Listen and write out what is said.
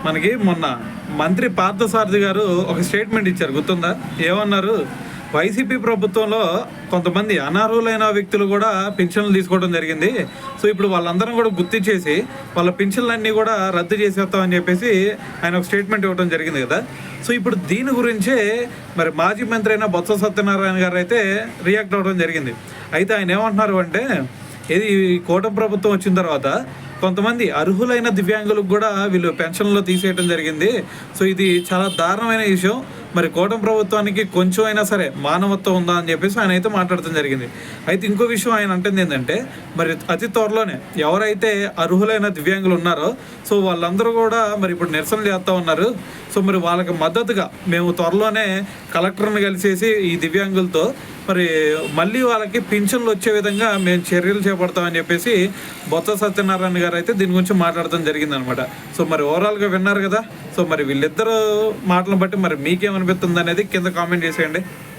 మనకి మొన్న మంత్రి పార్థసారథి గారు ఒక స్టేట్మెంట్ ఇచ్చారు, గుర్తుందా? ఏమన్నారు? వైసీపీ ప్రభుత్వంలో కొంతమంది అనర్హులైన వ్యక్తులు కూడా పింఛన్లు తీసుకోవడం జరిగింది. సో ఇప్పుడు వాళ్ళందరం కూడా గుర్తించేసి వాళ్ళ పింఛన్లన్నీ కూడా రద్దు చేసేస్తామని చెప్పేసి ఆయన ఒక స్టేట్మెంట్ ఇవ్వడం జరిగింది కదా. సో ఇప్పుడు దీని గురించే మరి మాజీ మంత్రి అయిన బొత్స సత్యనారాయణ గారు అయితే రియాక్ట్ అవ్వడం జరిగింది. అయితే ఆయన ఏమంటున్నారు అంటే, ఇది కూటమి ప్రభుత్వం వచ్చిన తర్వాత కొంతమంది అర్హులైన దివ్యాంగులకు కూడా వీళ్ళు పెన్షన్లో తీసేయడం జరిగింది. సో ఇది చాలా దారుణమైన విషయం. మరి కూటమి ప్రభుత్వానికి కొంచెం అయినా సరే మానవత్వం ఉందా అని చెప్పేసి ఆయన అయితే మాట్లాడటం జరిగింది. అయితే ఇంకో విషయం ఆయన అంటుంది ఏంటంటే, మరి అతి త్వరలోనే ఎవరైతే అర్హులైన దివ్యాంగులు ఉన్నారో సో వాళ్ళందరూ కూడా మరి ఇప్పుడు నిరసన చేస్తూ ఉన్నారు. సో మరి వాళ్ళకి మద్దతుగా మేము త్వరలోనే కలెక్టర్ని కలిసేసి ఈ దివ్యాంగులతో మరి మళ్ళీ వాళ్ళకి పింఛన్లు వచ్చే విధంగా మేము చర్యలు చేపడతామని చెప్పేసి బొత్స సత్యనారాయణ గారు అయితే దీని గురించి మాట్లాడటం జరిగిందనమాట. సో మరి ఓవరాల్గా విన్నారు కదా. సో మరి వీళ్ళిద్దరు మాటలను బట్టి మరి మీకేమనిపిస్తుంది అనేది కింద కామెంట్ చేసేయండి.